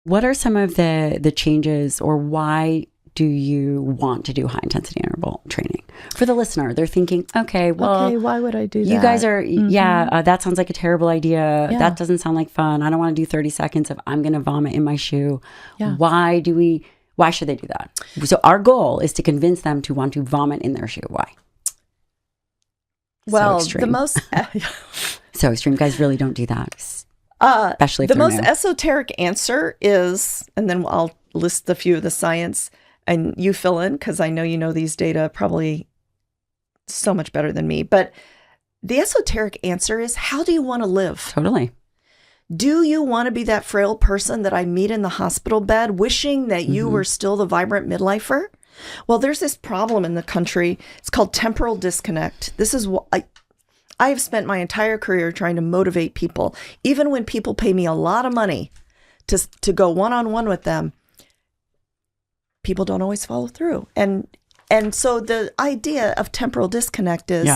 What are some of the changes, or why do you want to do high intensity interval training? For the listener, they're thinking, okay, why would I do that? You guys are, that sounds like a terrible idea. Yeah. That doesn't sound like fun. I don't want to do 30 seconds of I'm going to vomit in my shoe. Yeah. Why should they do that? So our goal is to convince them to want to vomit in their shoe. Why? Well, so the most... so extreme. Guys really don't do that. Especially if the most new. Esoteric answer is, and then I'll list a few of the science, and you fill in, because I know you know these data probably so much better than me. But the esoteric answer is, how do you want to live? Totally. Do you want to be that frail person that I meet in the hospital bed, wishing that you were still the vibrant midlifer? Well, there's this problem in the country. It's called temporal disconnect. This is what I have spent my entire career trying to motivate people. Even when people pay me a lot of money to go one-on-one with them, people don't always follow through. And so the idea of temporal disconnect is,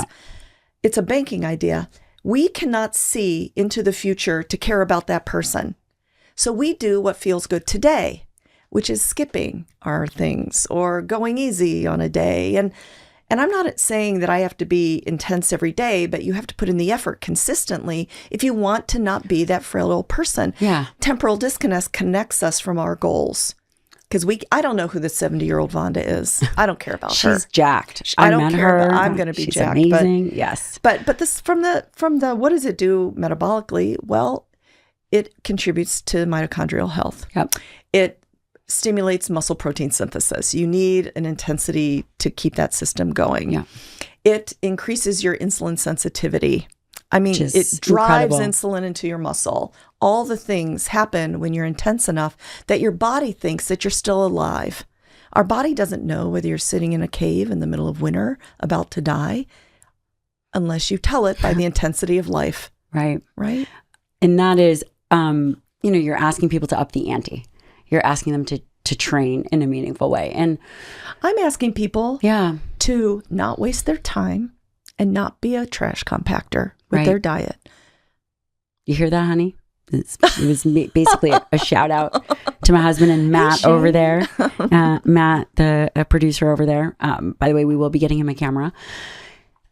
it's a banking idea. We cannot see into the future to care about that person. So we do what feels good today, which is skipping our things or going easy on a day. And I'm not saying that I have to be intense every day, but you have to put in the effort consistently if you want to not be that frail old person. Yeah. Temporal disconnect connects us from our goals. Because I don't know who the 70-year-old Vonda is. I don't care about her. She's jacked. I don't care. About, I'm going to be She's jacked. Amazing. Yes. But this from the what does it do metabolically? Well, it contributes to mitochondrial health. Yep. It stimulates muscle protein synthesis. You need an intensity to keep that system going. Yeah. It increases your insulin sensitivity. I mean, it drives insulin into your muscle. All the things happen when you're intense enough that your body thinks that you're still alive. Our body doesn't know whether you're sitting in a cave in the middle of winter about to die unless you tell it by the intensity of life. Right. Right. And that is, you're asking people to up the ante. You're asking them to train in a meaningful way. And I'm asking people to not waste their time and not be a trash compactor with their diet. You hear that, honey? It was basically a shout out to my husband and Matt over there. Matt, the producer over there. By the way, we will be getting him a camera.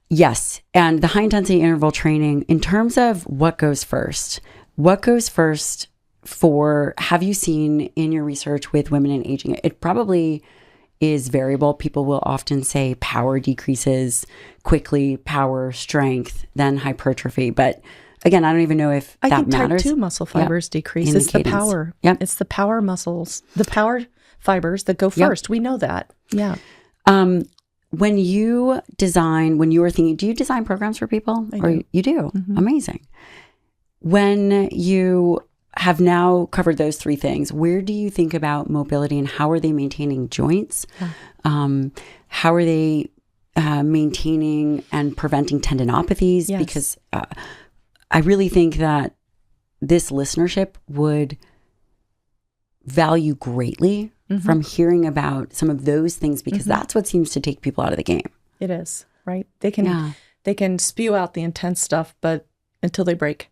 Yes. And the high intensity interval training, in terms of what goes first have you seen in your research with women and aging? It probably is variable. People will often say power decreases quickly, power, strength, then hypertrophy. But again, I don't even know if that matters. I think type 2 muscle fibers decrease. It's the power. Yep. It's the power muscles, the power fibers that go first. Yep. We know that. Yeah. When you were thinking, do you design programs for people? You do? Mm-hmm. Amazing. When you have now covered those three things, where do you think about mobility and how are they maintaining joints? Yeah. How are they maintaining and preventing tendinopathies? Yes. Because I really think that this listenership would value greatly from hearing about some of those things, because that's what seems to take people out of the game. It is, right? They can spew out the intense stuff, but until they break.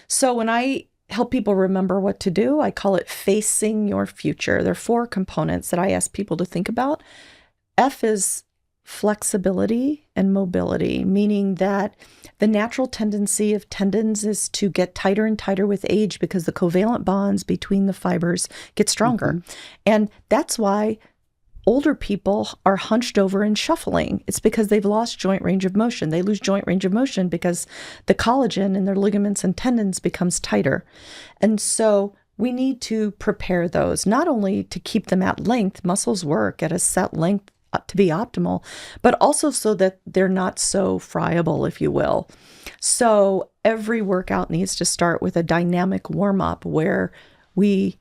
So when I help people remember what to do, I call it facing your future. There are 4 components that I ask people to think about. F is flexibility and mobility, meaning that the natural tendency of tendons is to get tighter and tighter with age because the covalent bonds between the fibers get stronger. And that's why older people are hunched over and shuffling. It's because they've lost joint range of motion. They lose joint range of motion because the collagen in their ligaments and tendons becomes tighter. And so we need to prepare those, not only to keep them at length, muscles work at a set length to be optimal, but also so that they're not so friable, if you will. So every workout needs to start with a dynamic warm-up where we,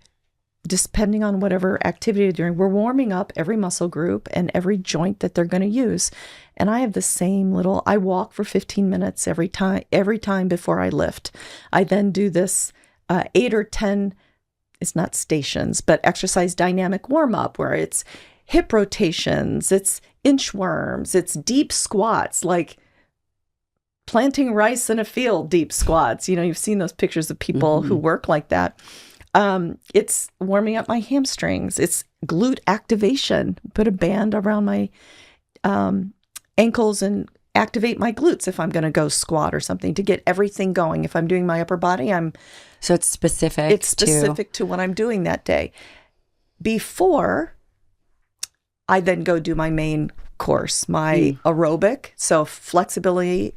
depending on whatever activity you're doing, we're warming up every muscle group and every joint that they're going to use. And I have the same I walk for 15 minutes every time before I lift. I then do this 8 or 10, it's not stations, but exercise dynamic warm-up where it's hip rotations, it's inchworms, it's deep squats, like planting rice in a field deep squats. You've seen those pictures of people who work like that. It's warming up my hamstrings. It's glute activation. Put a band around my ankles and activate my glutes if I'm going to go squat or something to get everything going. If I'm doing my upper body, So it's specific. It's specific to what I'm doing that day. Before I then go do my main course, my aerobic. So flexibility.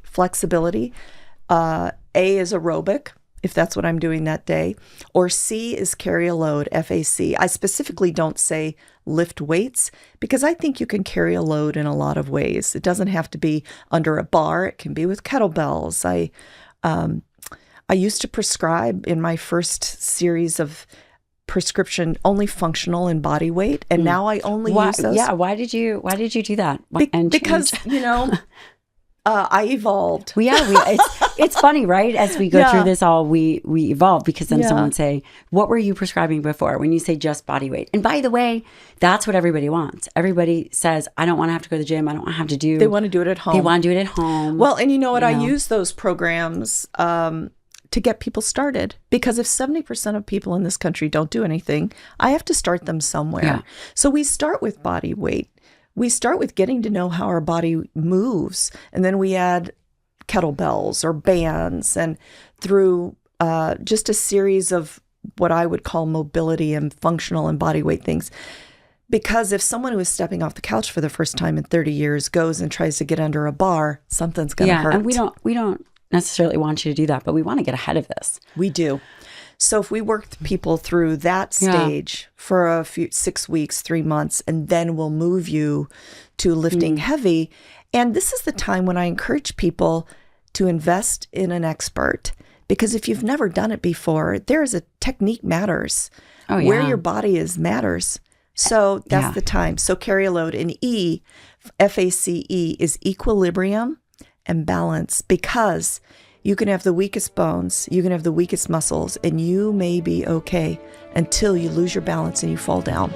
A is aerobic, if that's what I'm doing that day. Or C is carry a load, FAC. I specifically don't say lift weights because I think you can carry a load in a lot of ways. It doesn't have to be under a bar. It can be with kettlebells. I used to prescribe in my first series of prescription only functional and body weight, and now I only use those. Yeah, why did you do that? Because I evolved. Well, it's funny, right? As we go through this all, we evolve because then someone say, what were you prescribing before when you say just body weight? And by the way, that's what everybody wants. Everybody says, I don't want to have to go to the gym. I don't want to have to do. They want to do it at home. They want to do it at home. Well, and you know what? I use those programs to get people started because if 70% of people in this country don't do anything, I have to start them somewhere. Yeah. So we start with body weight. We start with getting to know how our body moves, and then we add kettlebells or bands, and through just a series of what I would call mobility and functional and body weight things. Because if someone who is stepping off the couch for the first time in 30 years goes and tries to get under a bar, something's going to hurt. And we don't necessarily want you to do that, but we want to get ahead of this. We do. So if we work people through that stage for a few 6 weeks, 3 months, and then we'll move you to lifting heavy. And this is the time when I encourage people to invest in an expert, because if you've never done it before, there's a technique matters. Oh, yeah. Where your body is matters. So that's the time. So carry a load. And E, FACE, is equilibrium and balance, because you can have the weakest bones, you can have the weakest muscles, and you may be okay until you lose your balance and you fall down.